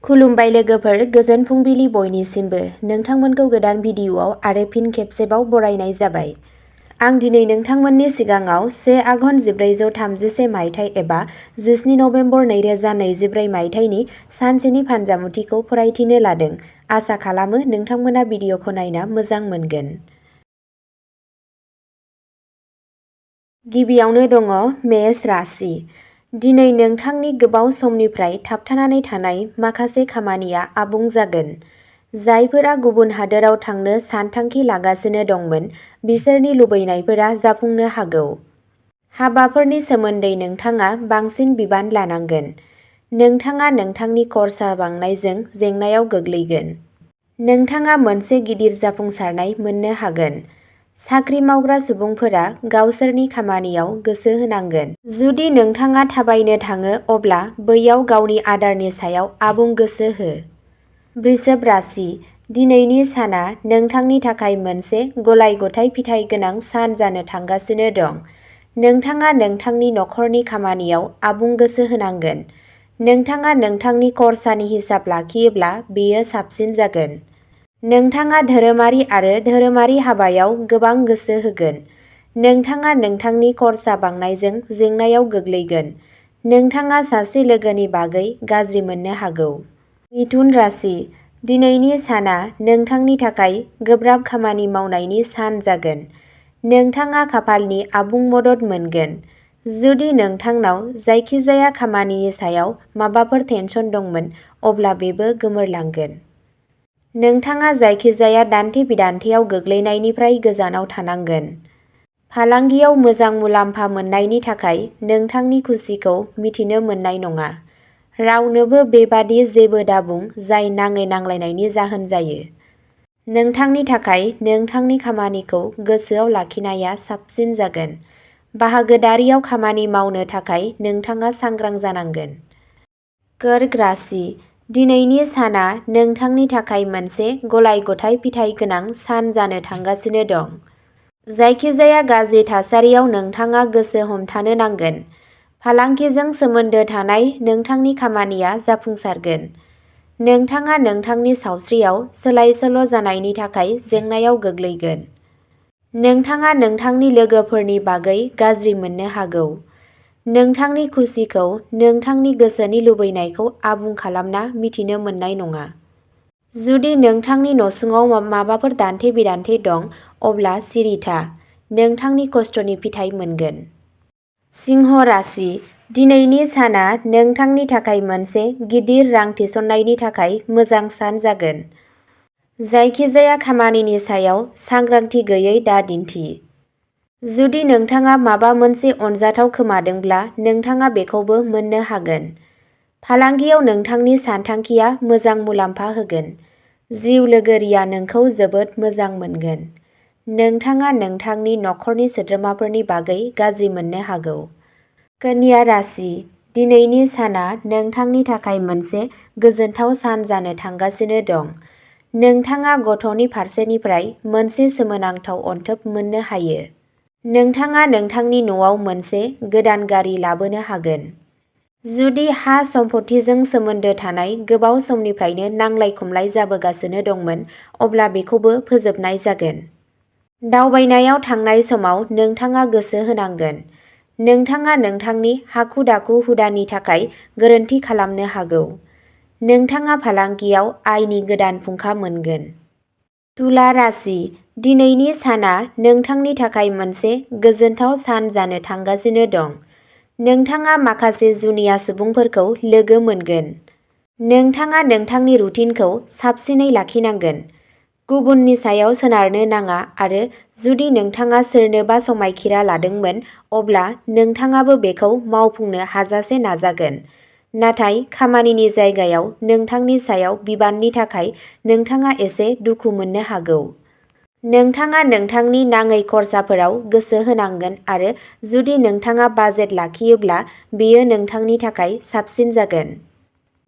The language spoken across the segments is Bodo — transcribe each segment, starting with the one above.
खुलुमबाय लोगोफोर, गोजोन फुंबिलि बयनिसिमबो। नोंथांमोनखौ गोदान भिडिअ'आव आरो फिन खेबसेबाव बरायनाय जाबाय। आं दिनै नोंथांमोननि सिगाङाव 1 आघन 1433 मायथाइ एबा 17 नभेम्बर 2023 मायथाइनि सानसेनि फानजामुथिखौ फरायथिनो लादों। आसा खालामो नोंथांमोना भिडिअ'खौ नायना मोजां मोनगोन। गिबियावनो दङ मेष राशि। दिनै नोंथांनि गोबाव समनिफ्राय थाबथानानै थानाय माखासे खामानिया आबुं जागोन। जायफोरा गुबुन हादोराव थांनो सानथांखि लागासिनो दंमोन, बिसोरनि लुबैनायफोरा जाफुंनो हागौ। हाबाफोरनि सोमोन्दै नोंथाङा बांसिन बिबान लानांगोन। नोंथाङा नोंथांनि खरसा बांनायजों जेंनायाव गोग्लैगोन। नोंथाङा मोनसे गिदिर जाफुंसारनाय मोननो हागोन। साख्रि मावग्रा सुबुंफोरा गावसोरनि खामानियाव गोसो होनांगोन। जुदि नोंथाङा थाबायनो थाङो अब्ला बैयाव गावनि आदारनि सायाव आबुं गोसो हो। वृषभ राशि। दिनैनि साना नोंथांनि थाखाय मोनसे गलाय-गथाय फिथाइ गोनां सान जानो थांगासिनो दं। नोंथाङा नोंथांनि नखरनि खामानियाव आबुं गोसो होनांगोन। नोंथाङा नोंथांनि खरसानि हिसाब लाखियोब्ला बेयो साबसिन जागोन। नोंथाङा धोरोमारि आरो धोरोमारि हाबायाव गोबां गोसो होगोन। नोंथाङा नोंथांनि खरसा बांनायजों जेंनायाव गोग्लैगोन। नोंथाङा सासे लोगोनि बागै गाज्रि मोननो हागौ। मिथुन राशि। दिनैनि साना नोंथांनि थाखाय गोब्राब खामानि मावनायनि सान जागोन। नोंथाङा खाफालनि आबुं मदद मोनगोन। जुदि नोंथांनाव जायखिजाया खामानिनि सायाव माबाफोर टेनसन दंमोन, अब्ला बेबो गोमोरलांगोन। नोंथाङा जायखिजाया दान्थे-बिदान्थेयाव गोग्लैनायनिफ्राय गोजानाव थानांगोन। फालांगियाव मोजां मुलाम्फा मोननायनि थाखाय नोंथांनि खुसिखौ मिथिनो मोननाय नङा। रावनोबो बेबादि जेबो दाबुं जाय नाङै नांलायनायनि जाहोन जायो। नोंथांनि थाखाय नोंथांनि खामानिखौ गोसोआव लाखिनाया साबसिन जागोन। बाहागोदारियाव खामानि मावनो थाखाय नोंथाङा सांग्रां जानांगोन। कर्क राशि। दिनैनि साना नोंथांनि थाखाय मोनसे गलाय-गथाय फिथाइ गोनां सान जानो थांगासिनो दं। जायखिजाया गाज्रि थासारियाव नोंथाङा गोसो हमथानो नांगोन। फालांगिजों सोमोन्दो थानाय नोंथांनि खामानिया जाफुंसारगोन। नोंथाङा नोंथांनि सावस्रियाव सोलाय-सोल' जानायनि थाखाय जेंनायाव गोग्लैगोन। नोंथाङा नोंथांनि लोगोफोरनि बागै गाज्रि मोननो हागौ। नोंथांनि खुसिखौ नोंथांनि गोसोनि लुबैनायखौ आबुं खालामना मिथिनो मोननाय नङा। जुदि नोंथांनि नसुङाव माबाफोर दान्थे-बिदान्थे दं, अब्ला सिरि था। नोंथांनि खस्थ'नि फिथाइ मोनगोन। सिंह राशि। दिनैनि साना नोंथांनि थाखाय मोनसे गिदिर रां थिसननायनि थाखाय मोजां सान जागोन। जायखिजाया खामानिनि सायाव सांग्रांथि गैयै दादिन्थि। जुदि नोंथाङा माबा मोनसे अनजाथाव खोमादोंब्ला नोंथाङा बेखौबो मोननो हागोन। फालांगियाव नोंथांनि सानथांखिया मोजां मुलाम्फा होगोन। जिउ लोगोरिया नोंखौ जोबोद मोजां मोनगोन। नोंथाङा नोंथांनि नखरनि सोद्रोमाफोरनि बागै गाज्रि मोननो हागौ। कन्या राशि। दिनैनि साना नोंथांनि थाखाय मोनसे गोजोनथाव सान जानो थांगासिनो दं। नोंथाङा गथ'नि फारसेनिफ्राय मोनसे सोमोनांथाव अनथोब मोननो हायो। नोंथाङा नोंथांनि न'आव मोनसे गोदान गारि लाबोनो हागोन। जुदि हा-सम्फथिजों सोमोन्दो थानाय गोबाव समनिफ्रायनो नांलाय-खमलाय जाबोगासिनो दंमोन, अब्ला बेखौबो फोजोबनाय जागोन। दावबायनायाव थांनाय समाव नोंथाङा गोसो होनांगोन। नोंथाङा नोंथांनि हाखु-दाखु हुदानि थाखाय गोरोन्थि खालामनो हागौ। नोंथाङा फालांगियाव आयनि गोदान फुंखा मोनगोन। तुला राशि। दिनैनि साना नोंथांनि थाखाय मोनसे गोजोनथाव सान जानो थांगासिनो दं। नोंथाङा माखासे जुनिया सुबुंफोरखौ लोगो मोनगोन। नोंथाङा नोंथांनि रुटिनखौ साबसिनै लाखिनांगोन। गुबुननि सायाव सोनारनो नाङा आरो जुदि नोंथाङा सोरनोबा समायखिरा लादोंमोन, अब्ला नोंथाङाबो बेखौ मावफुंनो हाजासे नाजागोन। नाथाय खामानिनि जायगायाव नोंथांनि सायाव बिबाननि थाखाय नोंथाङा एसे दुखु मोननो हागौ। नोंथाङा नोंथांनि नाङै खरसाफोराव गोसो होनांगोन आरो जुदि नोंथाङा बाजेट लाखियोब्ला बेयो नोंथांनि थाखाय साबसिन जागोन।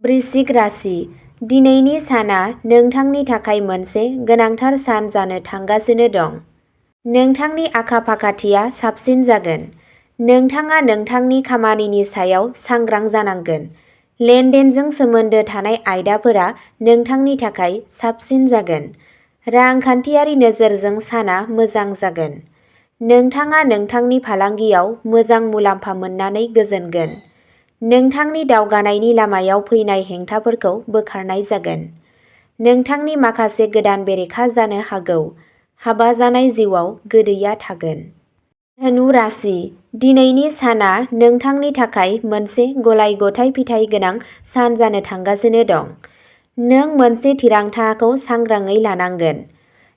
वृश्चिक राशि। दिनैनि साना नोंथांनि थाखाय मोनसे गोनांथार सान जानो थांगासिनो दं। नोंथांनि आखा-फाखाथिया साबसिन जागोन। नोंथाङा नोंथांनि खामानिनि सायाव सांग्रां जानांगोन। लेनदेनजों सोमोन्दो थानाय आयदाफोरा नोंथांनि थाखाय साबसिन जागोन। रांखान्थियारि नोजोरजों साना मोजां जागोन। नोंथाङा नोंथांनि फालांगियाव मोजां मुलाम्फा मोननानै गोजोनगोन। नोंथांनि दावगानायनि लामायाव फैनाय हेंथाफोरखौ बोखारनाय जागोन। नोंथांनि माखासे गोदान बेरेखा जानो हागौ। हाबा जानाय जिउआव गोदैया थागोन। धनु राशि, दिनैनि साना नोंथांनि थाखाय मोनसे गलाय-गथाय फिथाइ गोनां सान जानो थांगासिनो दं। नों मोनसे थिरांथाखौ सांग्राङै लानांगोन।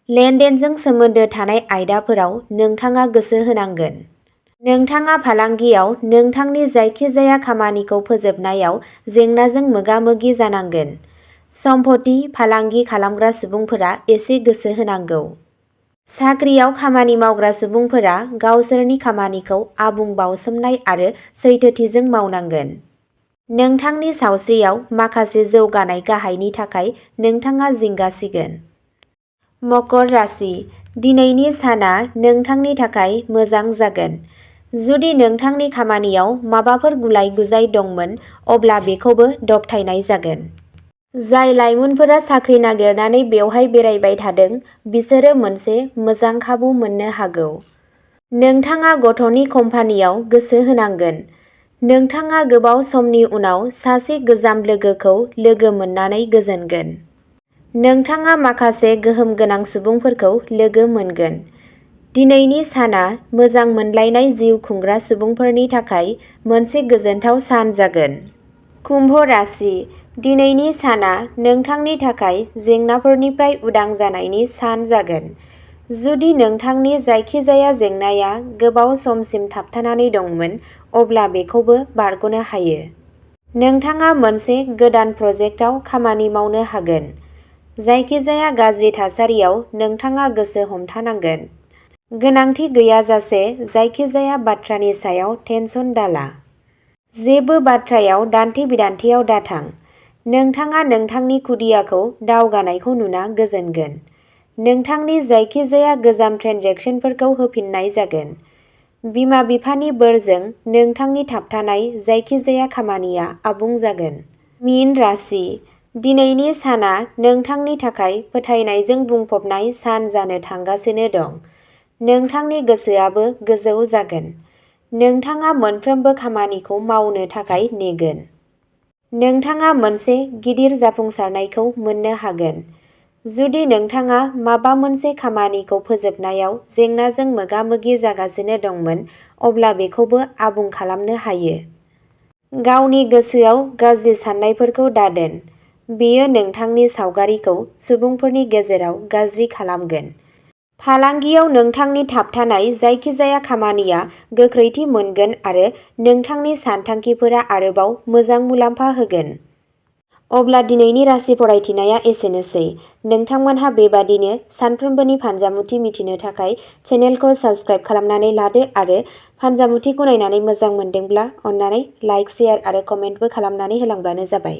लेनदेनजों सोमोन्दो थानाय आयदाफोराव नोंथाङा गोसो होनांगोन। नोंथाङा फालांगियाव नोंथांनि जायखिजाया खामानिखौ फोजोबनायाव जेंनाजों मोगा-मोगि जानांगोन। सम्पथि फालांगि खालामग्रा सुबुंफोरा एसे गोसो होनांगौ। साख्रियाव खामानि मावग्रा सुबुंफोरा गावसोरनि खामानिखौ आबुं बाउसोमनाय आरो सैथोथिजों मावनांगोन। नोंथांनि सावस्रियाव माखासे जौगानाय गाहायनि थाखाय नोंथाङा जिंगासिगोन। मकर राशि, दिनैनि साना नोंथांनि थाखाय मोजां जागोन। जुदि नोंथांनि खामानियाव माबाफोर गुलाय-गुजाय दंमोन अब्ला बेखौबो दबथायनाय जागोन। जाय लाइमोनफोरा साख्रि नागिरनानै बेवहाय बेरायबाय थादों बिसोरो मोनसे मोजां खाबु मोननो हागौ। नोंथाङा गथ'नि कम्पानियाव गोसो होनांगोन। नोंथाङा गोबाव समनि उनाव सासे गोजाम लोगोखौ लोगो मोननानै गोजोनगोन। नोंथाङा माखासे गोहोम गोनां सुबुंफोरखौ लोगो मोनगोन। दिनैनि साना मोजां मोनलायनाय जिउ खुंग्रा सुबुंफोरनि थाखाय मोनसे गोजोनथाव सान जागोन। कुम्भ राशि, दिनैनि साना नोंथांनि थाखाय जेंनाफोरनिफ्राय उदां जानायनि सान जागोन। जुदि नोंथांनि जायखिजाया जेंनाया गोबाव समसिम थाबथानानै दंमोन अब्ला बेखौबो बारग'नो हायो। नोंथाङा मोनसे गोदान प्रजेक्टआव खामानि मावनो हागोन। जायखिजाया गाज्रि थासारियाव नोंथाङा गोसो हमथानांगोन। गोनांथि गैयाजासे जायखिजाया बाथ्रानि सायाव टेनसन दाला। जेबो बाथ्रायाव दान्थे-बिदान्थेयाव दाथां। नोंथाङा नोंथांनि खुदियाखौ दावगानायखौ नुना गोजोनगोन। नोंथांनि जायखिजाया गोजाम ट्रेन्जेकसनफोरखौ होफिननाय जागोन। बिमा-बिफानि बोरजों नोंथांनि थाबथानाय जायखिजाया खामानिया आबुं जागोन। मीन राशि, दिनैनि साना नोंथांनि थाखाय फोथायनायजों बुंफबनाय सान जानो थांगासिनो दं। नोंथांनि गोसोआबो गोजौ जागोन। नोंथाङा मोनफ्रोमबो खामानिखौ मावनो थाखाय नेगोन। नोंथाङा मोनसे गिदिर जाफुंसारनायखौ मोननो हागोन। जुदि नोंथाङा माबा मोनसे खामानिखौ फोजोबनायाव जेंनाजों मोगा-मोगि जागासिनो दंमोन अब्ला बेखौबो आबुं खालामनो हायो। गावनि गोसोआव गाज्रि साननायफोरखौ दादोन। बेयो नोंथांनि सावगारिखौ सुबुंफोरनि गेजेराव गाज्रि खालामगोन। फालांगियाव नोंथांनि थाबथानाय जायखिजाया खामानिया गोख्रैथि मोनगोन आरो नोंथांनि सानथांखिफोरा आरोबाव मोजां मुलाम्फा होगोन। अब्ला दिनैनि राशि फरायथिनाया एसेनोसै। नोंथांमोनहा बेबादिनो सानफ्रोमबोनि फानजामुथि मिथिनो थाखाय चेनेलखौ साबस्क्राइब खालामनानै लादो आरो फानजामुथिखौ नायनानै मोजां मोनदोंब्ला अन्नानै लाइक, शेयार आरो कमेन्टबो खालामनानै होलांब्लानो जाबाय।